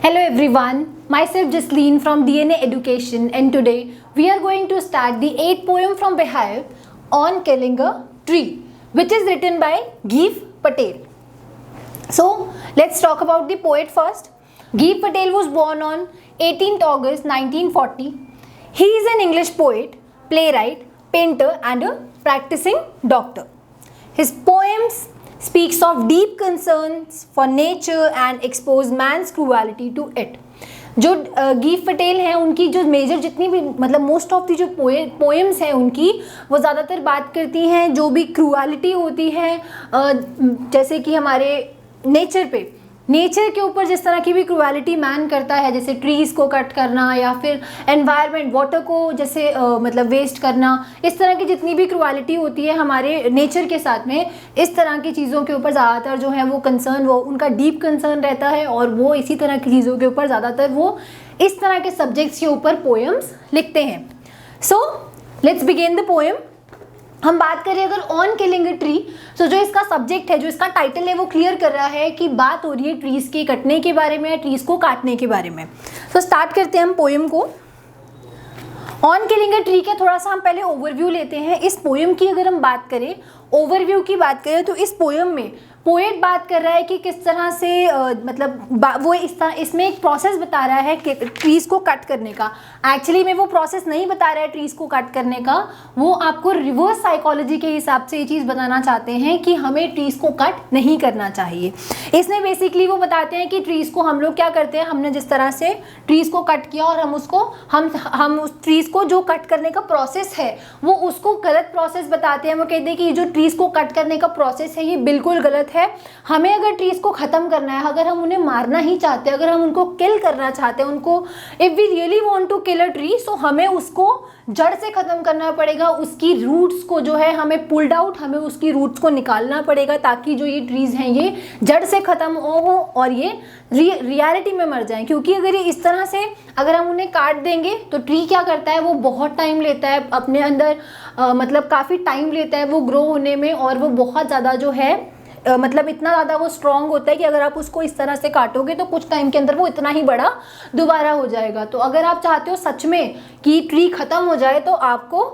Hello everyone, myself Jasleen from DNA Education, and today we are going to start the 8th poem from Behav on killing a tree, which is written by Geef Patel. So let's talk about the poet first. Geef Patel was born on 18th August 1940. He is an English poet, playwright, painter and a practicing doctor. His poems speaks of deep concerns for nature and expose man's cruelty to it. जो गीफ पटेल हैं उनकी जो major जितनी भी मतलब most of the जो poems हैं उनकी वो ज़्यादातर बात करती हैं जो भी क्रूअलिटी होती है, जैसे कि हमारे नेचर के ऊपर जिस तरह की भी क्रूअलिटी मैन करता है, जैसे ट्रीज़ को कट करना या फिर एनवायरनमेंट वाटर को जैसे मतलब वेस्ट करना, इस तरह की जितनी भी क्रूअलिटी होती है हमारे नेचर के साथ में, इस तरह की चीज़ों के ऊपर ज़्यादातर जो है वो कंसर्न, वो उनका डीप कंसर्न रहता है और वो इसी तरह की चीज़ों के ऊपर ज़्यादातर वो इस तरह के सब्जेक्ट्स के ऊपर पोएम्स लिखते हैं. So let's begin the poem. हम बात करें अगर ऑन किलिंग अ ट्री, तो जो इसका सब्जेक्ट है, जो इसका टाइटल है, वो क्लियर कर रहा है कि बात हो रही है ट्रीज़ के कटने के बारे में या ट्रीज़ को काटने के बारे में. तो स्टार्ट करते हैं हम पोएम को. ऑन किलिंग अ ट्री का थोड़ा सा हम पहले ओवरव्यू लेते हैं. इस पोएम की अगर हम बात करें, ओवरव्यू की बात करें, तो इस पोएम में पोएट बात कर रहा है कि किस तरह से मतलब वो इसमें एक प्रोसेस बता रहा है कि ट्रीज़ को कट करने का. एक्चुअली में वो प्रोसेस नहीं बता रहा है ट्रीज़ को कट करने का, वो आपको रिवर्स साइकोलॉजी के हिसाब से ये चीज़ बताना चाहते हैं कि हमें ट्रीज़ को कट नहीं करना चाहिए. इसमें बेसिकली वो बताते हैं कि ट्रीज़ को हम लोग क्या करते हैं, हमने जिस तरह से ट्रीज़ को कट किया और हम उस ट्रीज़ को जो कट करने का प्रोसेस है वो उसको गलत प्रोसेस बताते हैं. वो कहते हैं कि जो ट्रीज़ को कट करने का प्रोसेस है ये बिल्कुल गलत है. हमें अगर ट्रीज को खत्म करना है, अगर हम उन्हें मारना ही चाहते हैं, अगर हम उनको किल करना चाहते हैं, उनको if we really want to kill a tree, so हमें उसको जड़ से खत्म करना पड़ेगा. उसकी रूट्स को जो है हमें पुल्ड आउट, हमें उसकी रूट्स को निकालना पड़ेगा ताकि जो ये ट्रीज हैं ये जड़ से खत्म हो और ये रियलिटी में मर जाएं. क्योंकि अगर ये इस तरह से अगर हम उन्हें काट देंगे तो ट्री क्या करता है, वो बहुत टाइम लेता है अपने अंदर, मतलब काफ़ी टाइम लेता है वो ग्रो होने में, और वो बहुत ज़्यादा जो है मतलब इतना ज़्यादा वो स्ट्रॉन्ग होता है कि अगर आप उसको इस तरह से काटोगे तो कुछ टाइम के अंदर वो इतना ही बड़ा दोबारा हो जाएगा. तो अगर आप चाहते हो सच में कि ट्री ख़त्म हो जाए तो आपको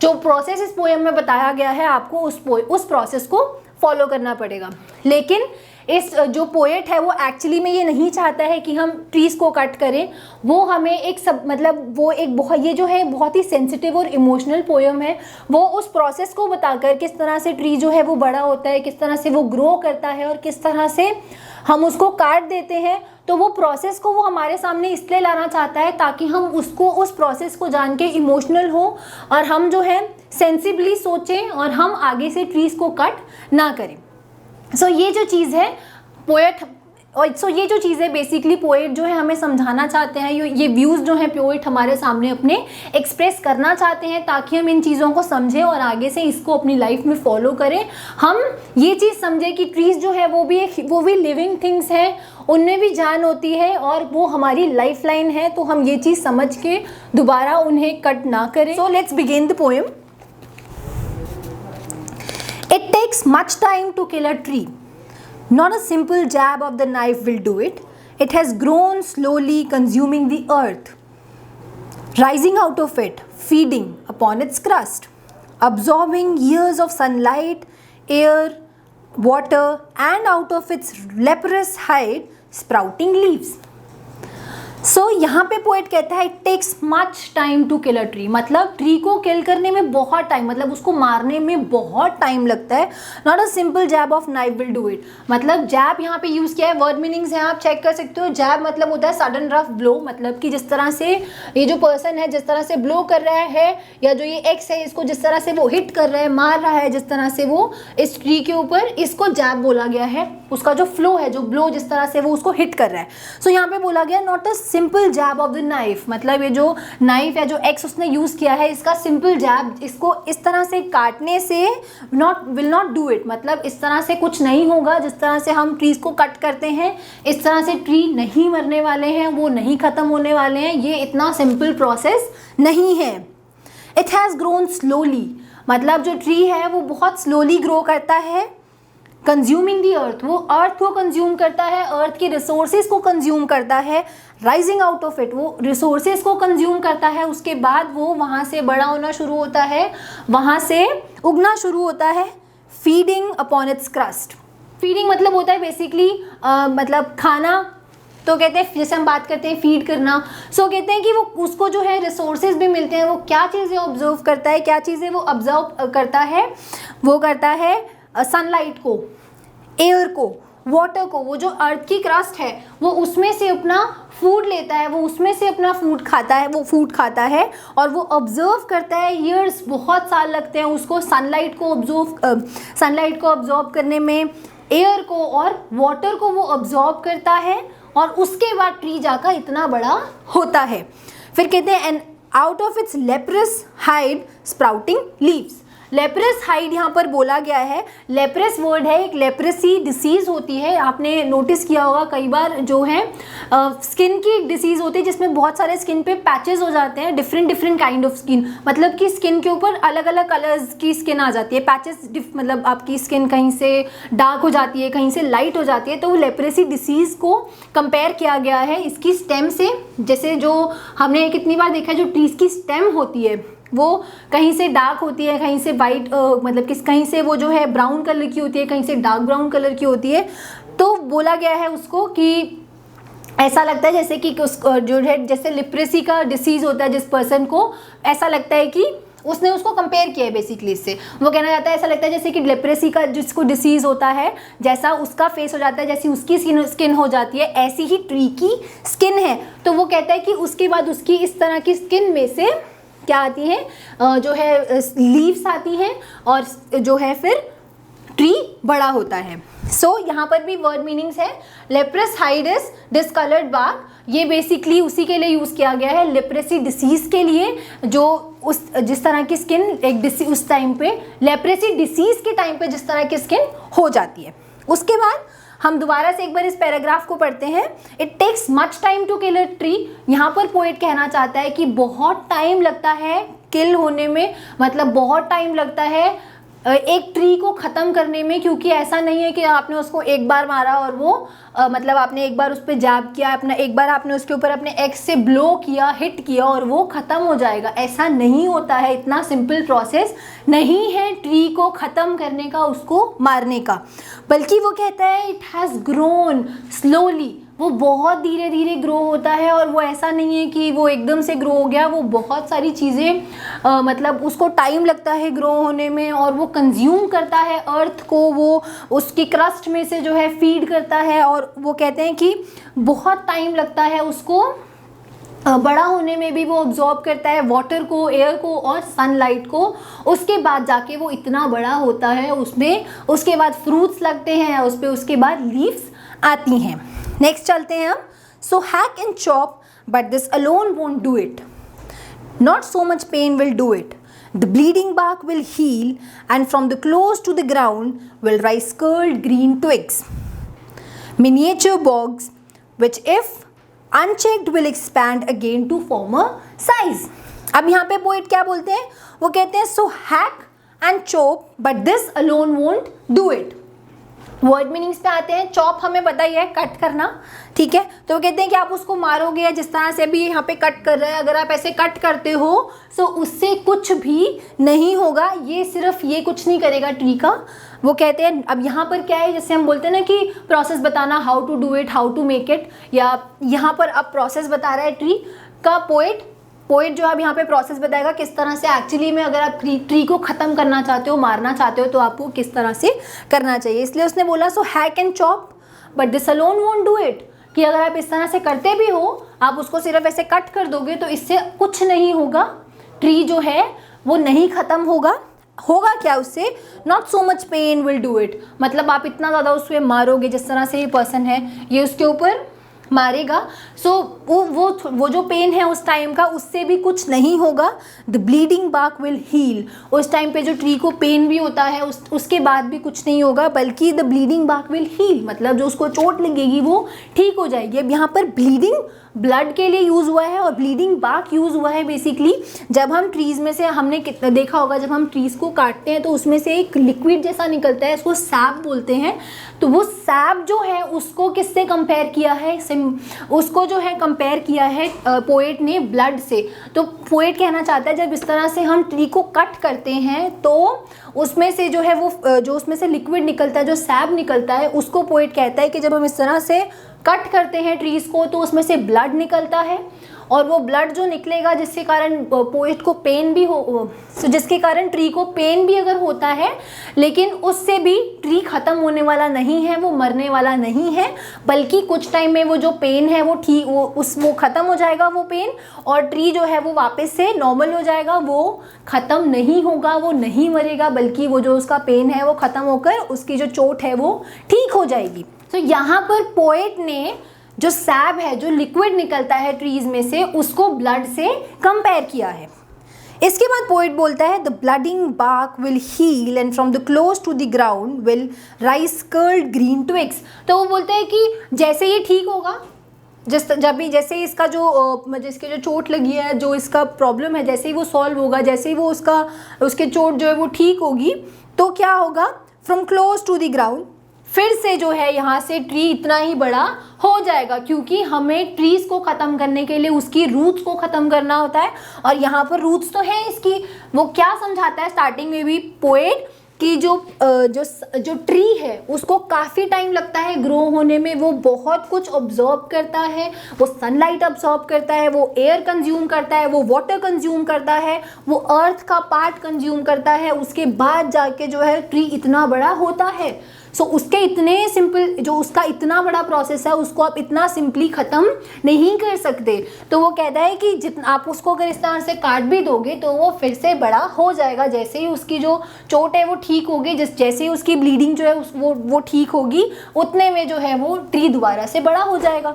जो प्रोसेस इस पोएम में बताया गया है आपको उस प्रोसेस को फॉलो करना पड़ेगा. लेकिन इस जो पोएट है वो एक्चुअली में ये नहीं चाहता है कि हम ट्रीज़ को कट करें. वो हमें एक मतलब वो एक बहुत, ये जो है बहुत ही सेंसिटिव और इमोशनल पोएम है. वो उस प्रोसेस को बताकर किस तरह से ट्री जो है वो बड़ा होता है, किस तरह से वो ग्रो करता है और किस तरह से हम उसको काट देते हैं, तो वो प्रोसेस को वो हमारे सामने इसलिए लाना चाहता है ताकि हम उसको उस प्रोसेस को जान के इमोशनल हो और हम जो है सेंसिबली सोचें और हम आगे से ट्रीज़ को कट ना करें. सो ये जो चीज़ है पोएट, और ये जो चीज़ है बेसिकली पोएट जो है हमें समझाना चाहते हैं, ये व्यूज़ जो हैं पोएट हमारे सामने अपने एक्सप्रेस करना चाहते हैं ताकि हम इन चीज़ों को समझें और आगे से इसको अपनी लाइफ में फॉलो करें. हम ये चीज़ समझें कि ट्रीज़ जो है वो भी लिविंग थिंग्स हैं, उनमें भी जान होती है और वो हमारी लाइफ लाइन है. तो हम ये चीज़ समझ के दोबारा उन्हें कट ना करें. So let's begin the poem. It takes much time to kill a tree. Not a simple jab of the knife will do it. It has grown slowly, consuming the earth, rising out of it, feeding upon its crust, absorbing years of sunlight, air, water, and out of its leprous hide, sprouting leaves. So यहाँ पे poet कहता है it takes much time to kill a tree, मतलब tree को kill करने में बहुत time, मतलब उसको मारने में बहुत टाइम लगता है. Not a simple jab of knife will do it. मतलब जैब यहाँ पे यूज़ किया है, वर्ड मीनिंग्स हैं आप चेक कर सकते हो. जैब मतलब होता है सडन रफ ब्लो, मतलब कि जिस तरह से ये जो पर्सन है जिस तरह से ब्लो कर रहा है, या जो ये एक्स है इसको जिस तरह से वो हिट कर रहा है, मार रहा है, जिस तरह से वो इस ट्री के ऊपर, इसको जैब बोला गया है. उसका जो फ्लो है, जो ब्लो जिस तरह से वो उसको हिट कर रहा है. सो यहाँ पे बोला गया not a simple jab of the knife, मतलब ये जो नाइफ या जो एक्स उसने यूज़ किया है इसका सिंपल जैब, इसको इस तरह से काटने से विल नॉट डू इट, मतलब इस तरह से कुछ नहीं होगा. जिस तरह से हम ट्रीज़ को कट करते हैं इस तरह से ट्री नहीं मरने वाले हैं, वो नहीं ख़त्म होने वाले हैं. ये इतना सिंपल प्रोसेस नहीं है. इट हैज़ ग्रोन स्लोली, मतलब जो ट्री है वो बहुत स्लोली ग्रो करता है. कंज्यूमिंग दी अर्थ, वो अर्थ को कंज्यूम करता है, अर्थ की रिसोर्सेज को कंज्यूम करता है, राइजिंग आउट ऑफ इट, वो रिसोर्सेज को कंज्यूम करता है, उसके बाद वो वहाँ से बड़ा होना शुरू होता है, वहाँ से उगना शुरू होता है, feeding upon its crust. Feeding मतलब होता है बेसिकली मतलब खाना, तो कहते हैं जैसे हम बात करते हैं फीड करना, सो कहते हैं कि वो उसको जो है रिसोर्सेज भी मिलते हैं, वो क्या चीज़ें ऑब्जर्व करता है, क्या चीज़ें वो ऑब्जर्व करता है, वो करता है सनलाइट को, एयर को, वाटर को, वो जो अर्थ की क्रस्ट है वो उसमें से अपना फूड लेता है, वो उसमें से अपना फूड खाता है, वो फूड खाता है और वो ऑब्जर्व करता है। ईयर्स, बहुत साल लगते हैं उसको सनलाइट को ऑब्जर्व करने में, एयर को और वाटर को वो ऑब्जर्व करता है और उसके बाद ट्री जाकर इतना बड़ा होता है। फिर कहते हैं and out of its leprous hide sprouting leaves. Leprous hide यहाँ पर बोला गया है, लेप्रस वर्ड है, एक लेप्रेसी डिसीज़ होती है, आपने नोटिस किया होगा कई बार, जो है स्किन की डिसीज़ होती है जिसमें बहुत सारे स्किन पे पैचेस हो जाते हैं, डिफरेंट काइंड ऑफ स्किन, मतलब कि स्किन के ऊपर अलग अलग कलर्स की स्किन आ जाती है, पैचेस, मतलब आपकी स्किन कहीं से डार्क हो जाती है, कहीं से लाइट हो जाती है, तो लेप्रेसी डिसीज़ को कंपेयर किया गया है इसकी स्टेम से। जैसे जो हमने कितनी बार देखा है, जो ट्रीज़ की स्टेम होती है वो कहीं से डार्क होती है, कहीं से वाइट, मतलब कहीं से वो जो है ब्राउन कलर की होती है, कहीं से डार्क ब्राउन कलर की होती है, तो बोला गया है उसको कि ऐसा लगता है जैसे कि जो है जैसे लिप्रेसी का डिसीज़ होता है जिस पर्सन को, ऐसा लगता है कि उसने उसको कंपेयर किया है बेसिकली इससे, वो कहना चाहता है ऐसा लगता है जैसे कि लेप्रेसी का जिसको डिसीज़ होता है, जैसा उसका फेस हो जाता है, जैसी उसकी स्किन हो जाती है, ऐसी ही ट्री की स्किन है। तो वो कहता है कि उसके बाद उसकी इस तरह की स्किन में से क्या आती है, जो है लीव्स आती हैं और जो है फिर ट्री बड़ा होता है। सो यहाँ पर भी वर्ड मीनिंग्स है, leprous hide is discoloured bark, ये बेसिकली उसी के लिए यूज़ किया गया है, लेप्रेसी डिसीज़ के लिए, जो उस जिस तरह की स्किन एक उस टाइम पे लेप्रेसी डिसीज़ के टाइम पे जिस तरह की स्किन हो जाती है। उसके बाद हम दोबारा से एक बार इस पैराग्राफ को पढ़ते हैं। It takes much time to kill a tree, यहाँ पर पोएट कहना चाहता है कि बहुत टाइम लगता है किल होने में, मतलब बहुत टाइम लगता है एक ट्री को ख़त्म करने में, क्योंकि ऐसा नहीं है कि आपने उसको एक बार मारा और वो मतलब आपने एक बार उस पर जैब किया, अपना एक बार आपने उसके ऊपर अपने एक्स से ब्लो किया, हिट किया और वो ख़त्म हो जाएगा, ऐसा नहीं होता है, इतना सिंपल प्रोसेस नहीं है ट्री को ख़त्म करने का, उसको मारने का, बल्कि वो कहता है इट हैज़ ग्रोन स्लोली, वो बहुत धीरे धीरे ग्रो होता है और वो ऐसा नहीं है कि वो एकदम से ग्रो हो गया, वो बहुत सारी चीज़ें मतलब उसको टाइम लगता है ग्रो होने में और वो कंज्यूम करता है अर्थ को, वो उसकी क्रस्ट में से जो है फीड करता है और वो कहते हैं कि बहुत टाइम लगता है उसको बड़ा होने में भी, वो ऑब्जॉर्ब करता है वाटर को, एयर को और सनलाइट को, उसके बाद जाके वो इतना बड़ा होता है, उसमें उसके बाद फ्रूट्स लगते हैं उस पर, उसके बाद लीव्स आती हैं। नेक्स्ट चलते हैं हम। So hack and chop but this alone won't do it, not so much pain will do it, the bleeding bark will heal and from the close to the ground will rise curled green twigs, miniature bogs which if unchecked will expand again to former size। अब यहाँ पे poet क्या बोलते हैं, वो कहते हैं so hack and chop but this alone won't do it. Word meanings पे आते हैं। चॉप हमें पता ही है, कट करना, ठीक है, तो वो कहते हैं कि आप उसको मारोगे या जिस तरह से अभी यहाँ पे कट कर रहे हैं, अगर आप ऐसे कट करते हो तो उससे कुछ भी नहीं होगा, ये सिर्फ ये कुछ नहीं करेगा ट्री का। वो कहते हैं अब यहाँ पर क्या है, जैसे हम बोलते हैं ना कि प्रोसेस बताना, how to do it, how to make it, या यहाँ पर अब प्रोसेस बता रहा है ट्री का पोएट जो अब यहाँ पे प्रोसेस बताएगा किस तरह से एक्चुअली में अगर आप ट्री को ख़त्म करना चाहते हो, मारना चाहते हो, तो आपको किस तरह से करना चाहिए। इसलिए उसने बोला so hack and chop but this alone won't do it, कि अगर आप इस तरह से करते भी हो, आप उसको सिर्फ ऐसे कट कर दोगे तो इससे कुछ नहीं होगा, ट्री जो है वो नहीं ख़त्म होगा। होगा क्या उससे, not so much pain will do it, मतलब आप इतना ज़्यादा उसमें मारोगे जिस तरह से ये पर्सन है, ये उसके ऊपर मारेगा। सो वो जो पेन है उस टाइम का, उससे भी कुछ नहीं होगा। The bleeding bark will heal, उस टाइम पे जो ट्री को पेन भी होता है उसके बाद भी कुछ नहीं होगा, बल्कि the bleeding bark will heal, मतलब जो उसको चोट लगेगी वो ठीक हो जाएगी। अब यहाँ पर ब्लीडिंग ब्लड के लिए यूज़ हुआ है और ब्लीडिंग बार्क यूज़ हुआ है बेसिकली जब हम ट्रीज़ में से, हमने कितना देखा होगा, जब हम ट्रीज़ को काटते हैं तो उसमें से एक लिक्विड जैसा निकलता है, इसको सैप बोलते हैं। तो वो सैप जो है उसको किससे कंपेयर किया है, उसको जो है कंपेयर किया है पोएट ने ब्लड से। तो पोएट कहना चाहता है जब इस तरह से हम ट्री को कट करते हैं तो उसमें से जो है वो जो उसमें से लिक्विड निकलता है, जो सैप निकलता है, उसको पोएट कहता है कि जब हम इस तरह से कट करते हैं ट्रीज़ को तो उसमें से ब्लड निकलता है, और वो ब्लड जो निकलेगा जिसके कारण पोएट को पेन भी हो, जिसके कारण ट्री को पेन भी अगर होता है, लेकिन उससे भी ट्री ख़त्म होने वाला नहीं है, वो मरने वाला नहीं है, बल्कि कुछ टाइम में वो जो पेन है वो ठीक वो ख़त्म हो जाएगा वो पेन, और ट्री जो है वो वापस से नॉर्मल हो जाएगा, वो ख़त्म नहीं होगा, वो नहीं मरेगा, बल्कि वो जो उसका पेन है वो ख़त्म होकर उसकी जो चोट है वो ठीक हो जाएगी। तो यहाँ पर पोएट ने जो सैप है, जो लिक्विड निकलता है ट्रीज में से, उसको ब्लड से कंपेयर किया है। इसके बाद पोएट बोलता है the bleeding bark will heal and from the close to the ground will rise curled green twigs. तो वो बोलते हैं कि जैसे ये ठीक होगा, जैसे इसका जिसके जो चोट लगी है, जो इसका प्रॉब्लम है, जैसे ही वो सॉल्व होगा, जैसे ही वो उसके चोट जो है वो ठीक होगी, तो क्या होगा, from close to the ground, फिर से जो है यहाँ से ट्री इतना ही बड़ा हो जाएगा, क्योंकि हमें ट्रीज को ख़त्म करने के लिए उसकी रूट्स को ख़त्म करना होता है। और यहाँ पर रूट्स तो है इसकी, वो क्या समझाता है स्टार्टिंग में भी पोएट कि जो ट्री है उसको काफ़ी टाइम लगता है ग्रो होने में, वो बहुत कुछ ऑब्जॉर्व करता है, वो सनलाइट ऑब्जॉर्व करता है, वो एयर कंज्यूम करता है, वो वाटर कंज्यूम करता है, वो अर्थ का पार्ट कंज्यूम करता है, उसके बाद जाके जो है ट्री इतना बड़ा होता है। सो उसके इतने सिंपल, जो उसका इतना बड़ा प्रोसेस है उसको आप इतना सिंपली ख़त्म नहीं कर सकते। तो वो कहता है कि जितना आप उसको अगर इस तरह से काट भी दोगे तो वो फिर से बड़ा हो जाएगा, जैसे ही उसकी जो चोट है वो ठीक होगी, जैसे ही उसकी ब्लीडिंग जो है वो ठीक होगी, उतने में जो है वो ट्री दोबारा से बड़ा हो जाएगा।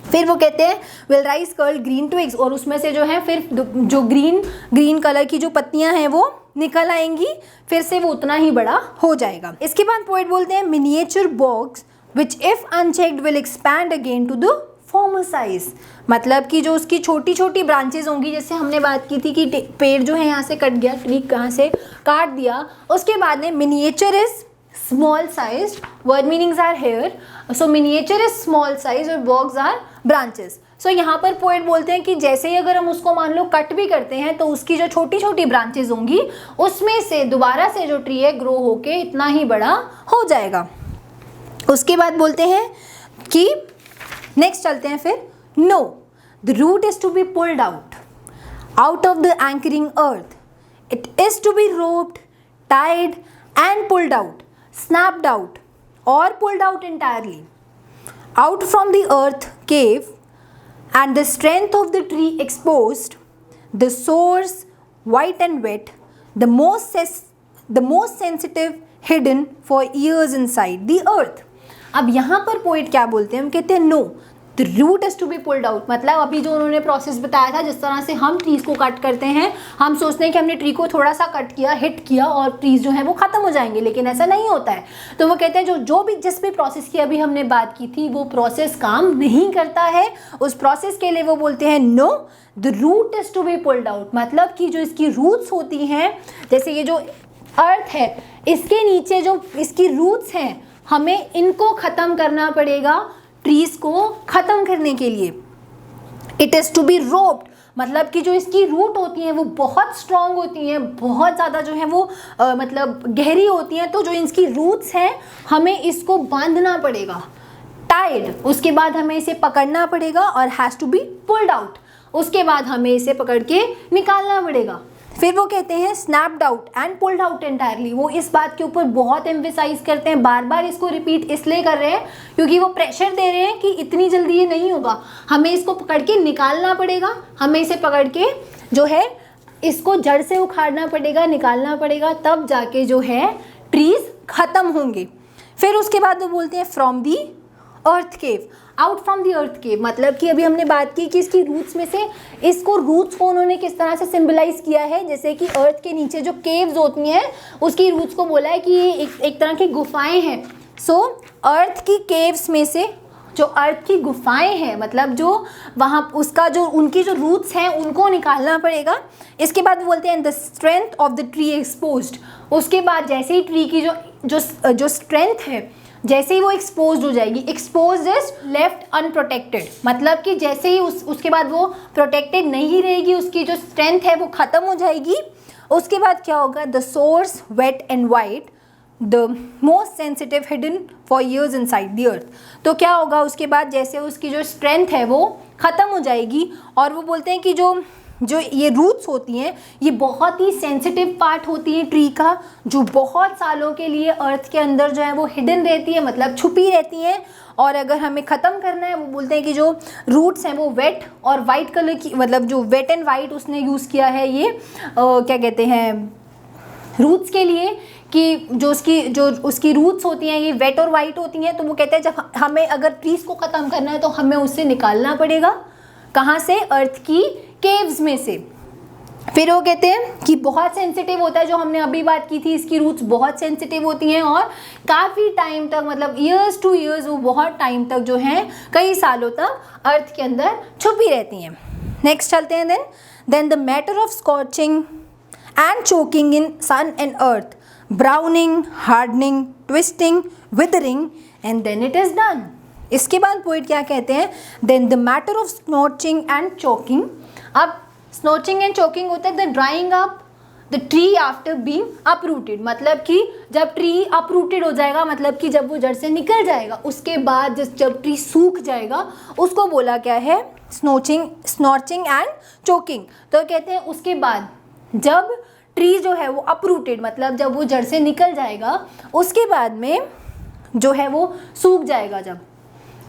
फिर वो कहते हैं will rise curl green twigs, और उसमें से जो है फिर जो ग्रीन कलर की जो पत्तियां हैं वो निकल आएंगी, फिर से वो उतना ही बड़ा हो जाएगा। इसके बाद पोएट बोलते हैं miniature boughs which if unchecked will expand again to the former size, मतलब कि जो उसकी छोटी छोटी ब्रांचेज होंगी, जैसे हमने बात की थी कि पेड़ जो है यहाँ से कट गया, ट्री कहाँ से काट दिया, उसके बाद में miniature is small sized, word meanings are here, so miniature is small size और bogs are branches। so यहाँ पर पोएट बोलते हैं कि जैसे ही अगर हम उसको मान लो कट भी करते हैं तो उसकी जो छोटी छोटी ब्रांचेज होंगी उसमें से दोबारा से जो ट्री है ग्रो होके इतना ही बड़ा हो जाएगा। उसके बाद बोलते हैं कि नेक्स्ट चलते हैं फिर, no the root is to be pulled out of the anchoring earth, it is to be roped, tied and pulled out, snapped out or pulled out entirely out from the earth cave, and the strength of the tree exposed, the source white and wet, the most sensitive hidden for years inside the earth। अब यहाँ पर poet क्या बोलते हैं, हम कहते हैं no the root is to be pulled out, मतलब अभी जो उन्होंने प्रोसेस बताया था, जिस तरह से हम ट्रीज़ को कट करते हैं, हम सोचते हैं कि हमने ट्री को थोड़ा सा कट किया, हिट किया और ट्रीज़ जो है वो ख़त्म हो जाएंगे, लेकिन ऐसा नहीं होता है। तो वो कहते हैं जो भी जिस भी प्रोसेस की अभी हमने बात की थी वो प्रोसेस काम नहीं करता है, उस प्रोसेस के लिए वो बोलते हैं no the root is to be pulled out, मतलब कि जो इसकी रूट्स होती हैं, जैसे ये जो अर्थ है इसके नीचे जो इसकी रूट्स हैं, हमें इनको ख़त्म करना पड़ेगा ट्रीज को ख़त्म करने के लिए। It is to be roped, मतलब कि जो इसकी रूट होती हैं वो बहुत स्ट्रॉन्ग होती हैं, बहुत ज़्यादा जो है वो मतलब गहरी होती हैं, तो जो इसकी रूट्स हैं हमें इसको बांधना पड़ेगा। टाइड, उसके बाद हमें इसे पकड़ना पड़ेगा, और has to be pulled out, उसके बाद हमें इसे पकड़ के निकालना पड़ेगा। फिर वो कहते हैं snapped out and pulled out entirely, वो इस बात के ऊपर बहुत एम्फेसाइज करते हैं, बार बार इसको रिपीट इसलिए कर रहे हैं क्योंकि वो प्रेशर दे रहे हैं कि इतनी जल्दी ये नहीं होगा, हमें इसको पकड़ के निकालना पड़ेगा, हमें इसे पकड़ के जो है इसको जड़ से उखाड़ना पड़ेगा, निकालना पड़ेगा, तब जाके जो है ट्रीज ख़त्म होंगे। फिर उसके बाद वो बोलते हैं from the earth cave, out from the earth cave, मतलब कि अभी हमने बात की कि इसकी रूट्स में से, इसको रूट्स को उन्होंने किस तरह से सिंबलाइज किया है, जैसे कि अर्थ के नीचे जो केव्स होती हैं उसकी रूट्स को बोला है कि ये एक तरह की गुफाएं हैं। सो अर्थ की केव्स में से जो अर्थ की गुफाएं हैं, मतलब जो वहाँ उसका जो उनकी जो रूट्स हैं उनको निकालना पड़ेगा। इसके बाद बोलते हैं the strength of the tree exposed, उसके बाद जैसे ही ट्री की जो स्ट्रेंथ है, जैसे ही वो एक्सपोज हो जाएगी, एक्सपोज इज लेफ्ट अनप्रोटेक्टेड, मतलब कि जैसे ही उसके बाद वो प्रोटेक्टेड नहीं रहेगी, उसकी जो स्ट्रेंथ है वो ख़त्म हो जाएगी। उसके बाद क्या होगा, the source wet and white, the most sensitive hidden for years inside the earth. तो क्या होगा उसके बाद, जैसे उसकी जो स्ट्रेंथ है वो ख़त्म हो जाएगी, और वो बोलते हैं कि जो ये रूट्स होती हैं ये बहुत ही सेंसिटिव पार्ट होती है ट्री का, जो बहुत सालों के लिए अर्थ के अंदर जो है वो हिडन रहती है, मतलब छुपी रहती हैं। और अगर हमें ख़त्म करना है, वो बोलते हैं कि जो रूट्स हैं वो वेट और वाइट कलर की, मतलब जो वेट एंड वाइट उसने यूज़ किया है ये क्या कहते हैं रूट्स के लिए, कि जो उसकी रूट्स होती हैं ये वेट और वाइट होती हैं। तो वो कहते हैं जब हमें अगर ट्रीज़ को ख़त्म करना है तो हमें उससे निकालना पड़ेगा, कहाँ से, अर्थ की केव्स में से। फिर वो कहते हैं कि बहुत सेंसिटिव होता है, जो हमने अभी बात की थी, इसकी रूट्स बहुत सेंसिटिव होती हैं और काफ़ी टाइम तक, मतलब ईयर्स टू ईयर्स, वो बहुत टाइम तक जो है कई सालों तक अर्थ के अंदर छुपी रहती हैं। नेक्स्ट चलते हैं, then the matter of scorching and choking in sun and earth, browning, hardening, twisting, withering and then it is done. इसके बाद पोइट क्या कहते हैं, then the matter of scorching and choking. अब स्नोचिंग एंड चोकिंग होता है the drawing up the tree after being uprooted, मतलब कि जब ट्री अपरूटेड हो जाएगा, मतलब कि जब वो जड़ से निकल जाएगा, उसके बाद जब ट्री सूख जाएगा उसको बोला क्या है, स्नोचिंग एंड चोकिंग। तो कहते हैं उसके बाद जब ट्री जो है वो अपरूटेड, मतलब जब वो जड़ से निकल जाएगा, उसके बाद में जो है वो सूख जाएगा जब,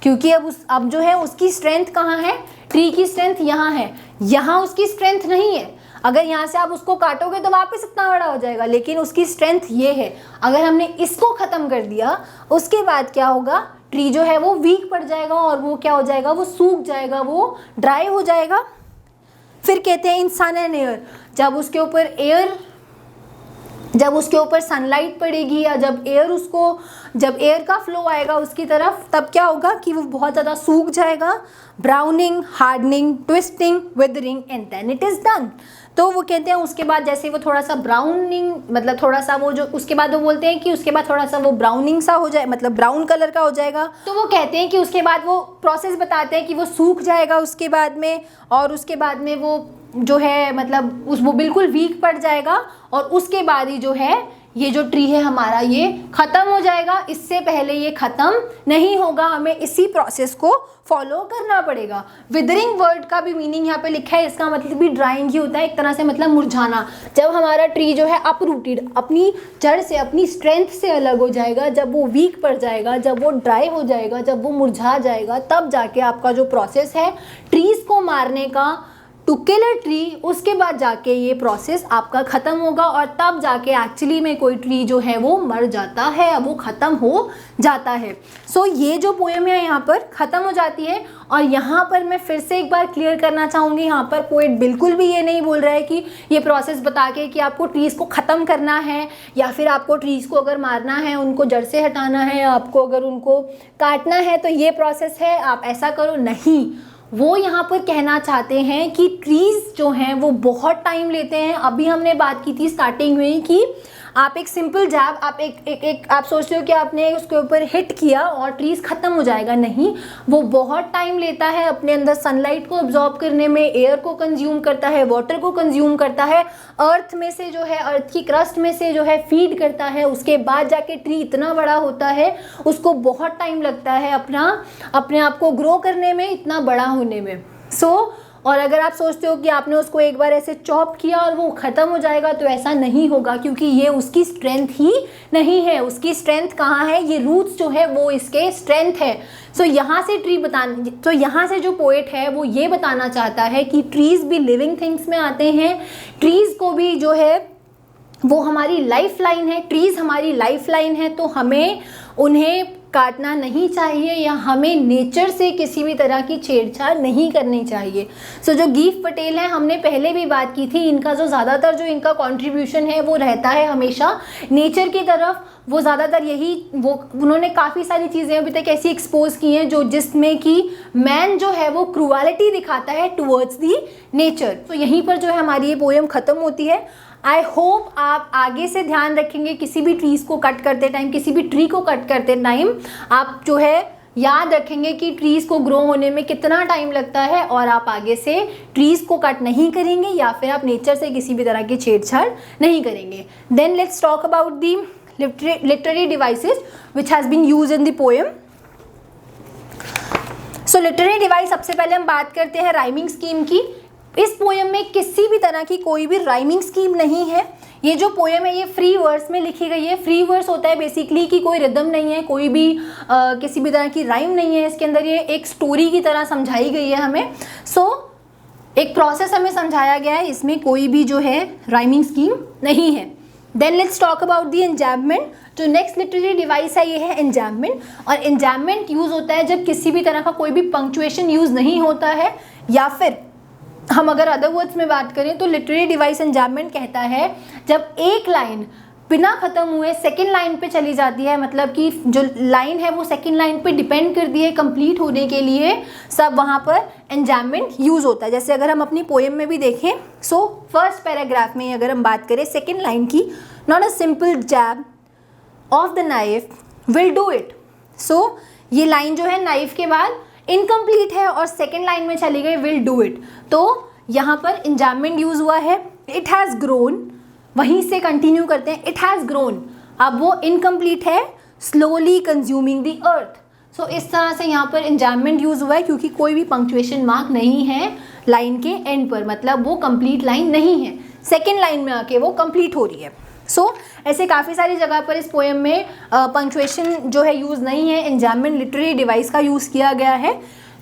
क्योंकि अब जो है उसकी स्ट्रेंथ कहाँ है, ट्री की स्ट्रेंथ यहाँ है, यहाँ उसकी स्ट्रेंथ नहीं है। अगर यहाँ से आप उसको काटोगे तो वापस इतना बड़ा हो जाएगा, लेकिन उसकी स्ट्रेंथ ये है। अगर हमने इसको ख़त्म कर दिया, उसके बाद क्या होगा, ट्री जो है वो वीक पड़ जाएगा और वो क्या हो जाएगा, वो सूख जाएगा, वो ड्राई हो जाएगा। फिर कहते हैं इन सन एंड एयर, जब उसके ऊपर सनलाइट पड़ेगी या जब एयर का फ्लो आएगा उसकी तरफ, तब क्या होगा कि वो बहुत ज़्यादा सूख जाएगा। Browning, hardening, twisting, withering and then it is done. तो वो कहते हैं उसके बाद जैसे वो थोड़ा सा ब्राउनिंग, मतलब थोड़ा सा वो जो उसके बाद वो बोलते हैं कि उसके बाद थोड़ा सा वो ब्राउनिंग सा हो जाए, मतलब ब्राउन कलर का हो जाएगा। तो वो कहते हैं कि उसके बाद वो प्रोसेस बताते हैं कि वो सूख जाएगा उसके बाद में, और उसके बाद में वो जो है मतलब वो बिल्कुल वीक पड़ जाएगा, और उसके बाद ही जो है ये जो ट्री है हमारा ये ख़त्म हो जाएगा। इससे पहले ये ख़त्म नहीं होगा, हमें इसी प्रोसेस को फॉलो करना पड़ेगा। विदरिंग वर्ड का भी मीनिंग यहाँ पे लिखा है, इसका मतलब भी ड्राइंग ही होता है, एक तरह से मतलब मुरझाना। जब हमारा ट्री जो है अपरूटेड, अपनी जड़ से, अपनी स्ट्रेंथ से अलग हो जाएगा, जब वो वीक पड़ जाएगा, जब वो ड्राई हो जाएगा, जब वो मुरझा जाएगा, तब जाके आपका जो प्रोसेस है ट्रीज़ को मारने का, टू किल अ ट्री, उसके बाद जाके ये प्रोसेस आपका ख़त्म होगा, और तब जाके एक्चुअली में कोई ट्री जो है वो मर जाता है, वो ख़त्म हो जाता है। सो ये जो पोएम है यहाँ पर ख़त्म हो जाती है। और यहाँ पर मैं फिर से एक बार क्लियर करना चाहूँगी, यहाँ पर पोएट बिल्कुल भी ये नहीं बोल रहा है कि ये प्रोसेस बता के कि आपको ट्रीज़ को ख़त्म करना है, या फिर आपको ट्रीज़ को अगर मारना है, उनको जड़ से हटाना है, आपको अगर उनको काटना है तो ये प्रोसेस है, आप ऐसा करो। नहीं, वो यहाँ पर कहना चाहते हैं कि ट्रीज़ जो हैं वो बहुत टाइम लेते हैं। अभी हमने बात की थी स्टार्टिंग में कि आप एक सिंपल जैब, आप आप सोचते हो कि आपने उसके ऊपर हिट किया और ट्रीज़ ख़त्म हो जाएगा। नहीं, वो बहुत टाइम लेता है, अपने अंदर सनलाइट को अब्जॉर्ब करने में, एयर को कंज्यूम करता है, वाटर को कंज्यूम करता है, अर्थ में से जो है, अर्थ की क्रस्ट में से जो है फीड करता है, उसके बाद जाके ट्री इतना बड़ा होता है, उसको बहुत टाइम लगता है अपने आप को ग्रो करने में, इतना बड़ा होने में। और अगर आप सोचते हो कि आपने उसको एक बार ऐसे चॉप किया और वो ख़त्म हो जाएगा, तो ऐसा नहीं होगा, क्योंकि ये उसकी स्ट्रेंथ ही नहीं है। उसकी स्ट्रेंथ कहाँ है, ये रूट्स जो है वो इसके स्ट्रेंथ है। यहाँ से यहाँ से जो पोएट है वो ये बताना चाहता है कि ट्रीज़ भी लिविंग थिंग्स में आते हैं, ट्रीज़ को भी जो है वो हमारी लाइफ लाइन है, ट्रीज़ हमारी लाइफ लाइन है, तो हमें उन्हें काटना नहीं चाहिए या हमें नेचर से किसी भी तरह की छेड़छाड़ नहीं करनी चाहिए। सो जो गीफ पटेल हैं, हमने पहले भी बात की थी, इनका जो ज़्यादातर जो इनका कंट्रीब्यूशन है वो रहता है हमेशा नेचर की तरफ। वो ज़्यादातर उन्होंने काफ़ी सारी चीज़ें अभी तक ऐसी एक्सपोज की हैं जो जिसमें कि मैन जो है वो क्रूअलिटी दिखाता है टुवर्ड्स दी नेचर। तो यहीं पर जो है हमारी ये पोएम ख़त्म होती है। आई होप आप आगे से ध्यान रखेंगे किसी भी ट्रीज़ को कट करते टाइम, किसी भी ट्री को कट करते टाइम आप जो है याद रखेंगे कि ट्रीज़ को ग्रो होने में कितना टाइम लगता है, और आप आगे से ट्रीज़ को कट नहीं करेंगे या फिर आप नेचर से किसी भी तरह की छेड़छाड़ नहीं करेंगे। Then let's talk about the literary devices which has been used in the poem. So literary device, सबसे पहले हम बात करते हैं राइमिंग स्कीम की। इस पोएम में किसी भी तरह की कोई भी राइमिंग स्कीम नहीं है। ये जो पोएम है ये फ्री वर्स में लिखी गई है। फ्री वर्स होता है बेसिकली कि कोई रिदम नहीं है, कोई भी किसी भी तरह की राइम नहीं है इसके अंदर। ये एक स्टोरी की तरह समझाई गई है हमें। एक प्रोसेस हमें समझाया गया है, इसमें कोई भी जो है राइमिंग स्कीम नहीं है। Then let's talk about the enjambment. जो नेक्स्ट लिटरेरी डिवाइस है ये है एंजैम्पमेंट। और एंजैम्पमेंट यूज़ होता है जब किसी भी तरह का कोई भी पंक्चुएशन यूज़ नहीं होता है, या फिर हम अगर अदर वर्ड्स में बात करें तो लिटरेरी डिवाइस एंजैम्पमेंट कहता है जब एक लाइन बिना ख़त्म हुए सेकेंड लाइन पे चली जाती है, मतलब कि जो लाइन है वो सेकेंड लाइन पे डिपेंड करती है कंप्लीट होने के लिए, सब वहाँ पर एंजैम्पमेंट यूज़ होता है। जैसे अगर हम अपनी पोएम में भी देखें, फर्स्ट पैराग्राफ में अगर हम बात करें सेकेंड लाइन की, not a simple jab of the knife will do it. ये लाइन जो है नाइफ के बाद इनकम्प्लीट है और सेकेंड लाइन में चली गई विल डू इट, तो यहाँ पर एंजैम्पमेंट यूज़ हुआ है। इट हैज़ ग्रोन, वहीं से कंटिन्यू करते हैं, इट हैज़ ग्रोन, अब वो इनकम्प्लीट है, स्लोली कंज्यूमिंग द अर्थ। इस तरह से यहाँ पर एंजैम्पमेंट यूज़ हुआ है क्योंकि कोई भी पंक्चुएशन मार्क नहीं है लाइन के एंड पर, मतलब वो कंप्लीट लाइन नहीं है, सेकेंड लाइन में आके वो कंप्लीट हो रही है। ऐसे काफ़ी सारी जगह पर इस पोएम में पंक्चुएशन जो है यूज़ नहीं है, एंजैम्पमेंट लिटरेरी डिवाइस का यूज़ किया गया है।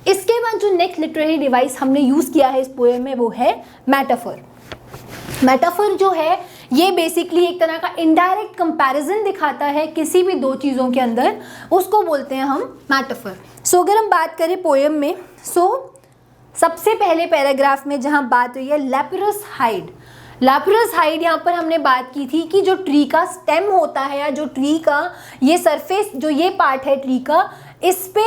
इसके बाद जो नेक्स्ट लिटरेरी डिवाइस हमने यूज़ किया है इस पोएम में वो है मेटाफर। मेटाफर जो है ये बेसिकली एक तरह का इनडायरेक्ट कंपैरिजन दिखाता है किसी भी दो चीज़ों के अंदर, उसको बोलते हैं हम मेटाफर। अगर हम बात करें पोएम में, सबसे पहले पैराग्राफ में जहाँ बात हुई है लेपरस हाइड, लेपरस हाइड यहाँ पर हमने बात की थी कि जो ट्री का स्टेम होता है या जो ट्री का ये सरफेस, जो ये पार्ट है ट्री का, इस पे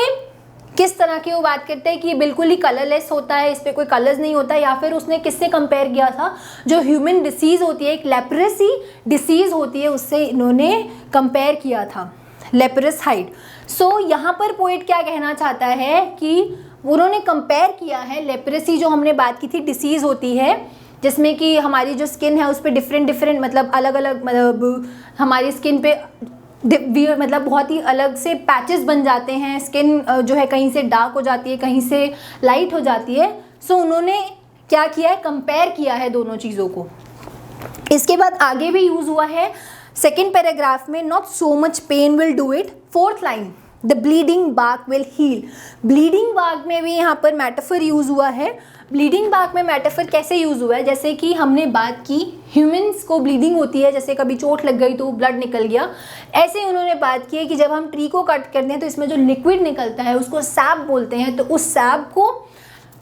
किस तरह की वो बात करते हैं कि ये बिल्कुल ही कलरलेस होता है, इस पर कोई कलर्स नहीं होता, या फिर उसने किससे कंपेयर किया था, जो ह्यूमन डिसीज़ होती है, एक लेप्रेसी डिसीज़ होती है, उससे इन्होंने कंपेयर किया था, लेपरस हाइड। यहाँ पर पोएट क्या कहना चाहता है कि उन्होंने कंपेयर किया है लेप्रेसी, जो हमने बात की थी डिसीज़ होती है जिसमें कि हमारी जो स्किन है उस पर डिफरेंट मतलब अलग अलग, मतलब हमारी स्किन पे मतलब बहुत ही अलग से पैचेस बन जाते हैं, स्किन जो है कहीं से डार्क हो जाती है, कहीं से लाइट हो जाती है। उन्होंने क्या किया है, कंपेयर किया है दोनों चीज़ों को। इसके बाद आगे भी यूज़ हुआ है सेकेंड पैराग्राफ में, not so much pain will do it. Fourth line, the bleeding bark will heal. Bleeding bark में भी यहाँ पर मेटाफर यूज़ हुआ है। ब्लीडिंग बार्क में मेटाफर कैसे यूज़ हुआ है, जैसे कि हमने बात की ह्यूमंस को ब्लीडिंग होती है, जैसे कभी चोट लग गई तो ब्लड निकल गया, ऐसे ही उन्होंने बात की है कि जब हम ट्री को कट करते हैं तो इसमें जो लिक्विड निकलता है उसको सैप बोलते हैं। तो उस सैप को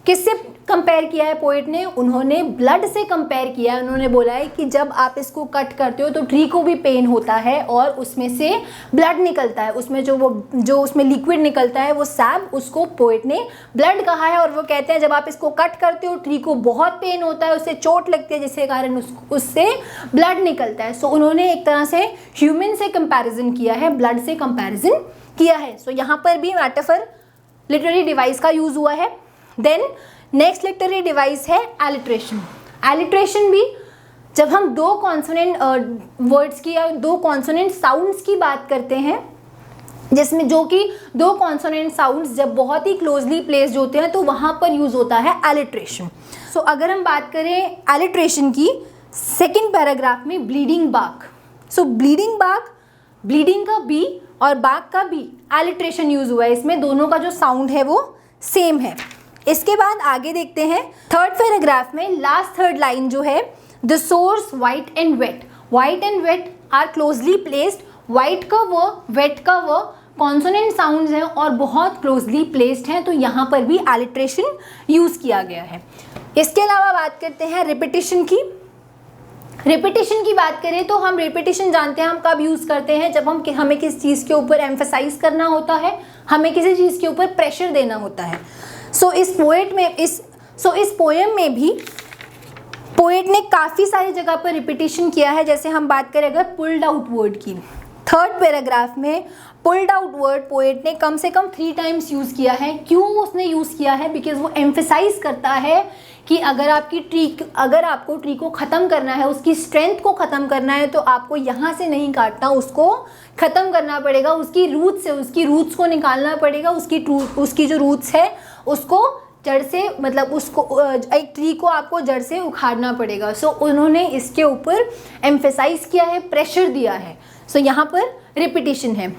किससे कंपेयर किया है पोएट ने, उन्होंने ब्लड से कंपेयर किया है। उन्होंने बोला है कि जब आप इसको कट करते हो तो ट्री को भी पेन होता है और उसमें से ब्लड निकलता है, उसमें जो उसमें लिक्विड निकलता है वो सैप, उसको पोएट ने ब्लड कहा है। और वो कहते हैं जब आप इसको कट करते हो ट्री को बहुत पेन होता है, उससे चोट लगती है जिसके कारण उससे ब्लड निकलता है। उन्होंने एक तरह से ह्यूमन से कंपेरिजन किया है, ब्लड से कंपेरिजन किया है। यहाँ पर भी मेटाफर लिटरेरी डिवाइस का यूज़ हुआ है। देन नेक्स्ट लिटरेरी डिवाइस है एलिट्रेशन। एलिट्रेशन भी जब हम दो कॉन्सोनेंट वर्ड्स की या दो कॉन्सोनेंट साउंड्स की बात करते हैं, जिसमें जो कि दो कॉन्सोनेंट साउंड्स जब बहुत ही क्लोजली प्लेस्ड होते हैं तो वहाँ पर यूज़ होता है एलिट्रेशन। अगर हम बात करें एलिट्रेशन की, सेकेंड पैराग्राफ में bleeding bark, bleeding bark, bleeding का बी और बार्क का बी, एलिट्रेशन यूज़ हुआ है इसमें, दोनों का जो साउंड है वो सेम है। इसके बाद आगे देखते हैं थर्ड पैराग्राफ में लास्ट थर्ड लाइन जो है, the source white and wet. White and wet are closely placed, white का व, वेट का व कॉन्सोनेंट साउंड्स हैं और बहुत क्लोजली प्लेस्ड हैं, तो यहाँ पर भी एलिट्रेशन यूज़ किया गया है। इसके अलावा बात करते हैं रिपीटिशन की। रिपीटिशन की बात करें तो हम रिपीटिशन जानते हैं हम कब यूज़ करते हैं, जब हमें किसी चीज़ के ऊपर एम्फसाइज करना होता है, हमें किसी चीज़ के ऊपर प्रेशर देना होता है। इस पोएम में भी पोएट ने काफ़ी सारी जगह पर रिपीटिशन किया है। जैसे हम बात करें अगर पुल्ड आउट वर्ड की, 3rd पैराग्राफ में पुल्ड आउट वर्ड पोएट ने कम से कम 3 टाइम्स यूज़ किया है। क्यों उसने यूज़ किया है? बिकॉज वो एम्फेसाइज करता है कि अगर आपको ट्री को ख़त्म करना है, उसकी स्ट्रेंथ को ख़त्म करना है, तो आपको यहाँ से नहीं काटना, उसको ख़त्म करना पड़ेगा, उसकी रूट्स को निकालना पड़ेगा, उसकी जो रूट्स है उसको जड़ से, मतलब उसको एक ट्री को आपको जड़ से उखाड़ना पड़ेगा। उन्होंने इसके ऊपर एम्फेसाइज किया है, प्रेशर दिया है। यहाँ पर रिपीटिशन है।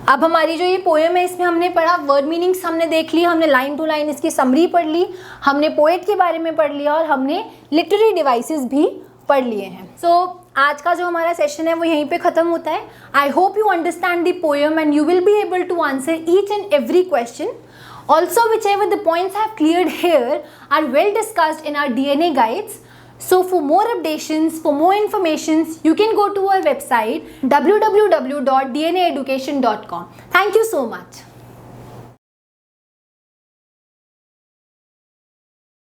अब हमारी जो ये पोएम है इसमें हमने पढ़ा, वर्ड मीनिंग्स हमने देख ली, हमने लाइन टू लाइन इसकी समरी पढ़ ली, हमने पोएट के बारे में पढ़ लिया और हमने लिटरेरी डिवाइसेस भी पढ़ लिए हैं। आज का जो हमारा सेशन है वो यहीं पे ख़त्म होता है। I hope you understand the poem and you will be able to answer each and every question. Also, whichever the points I have cleared here are well discussed in our DNA guides. So for more updations, for more informations, you can go to our website www.dnaeducation.com. Thank you so much.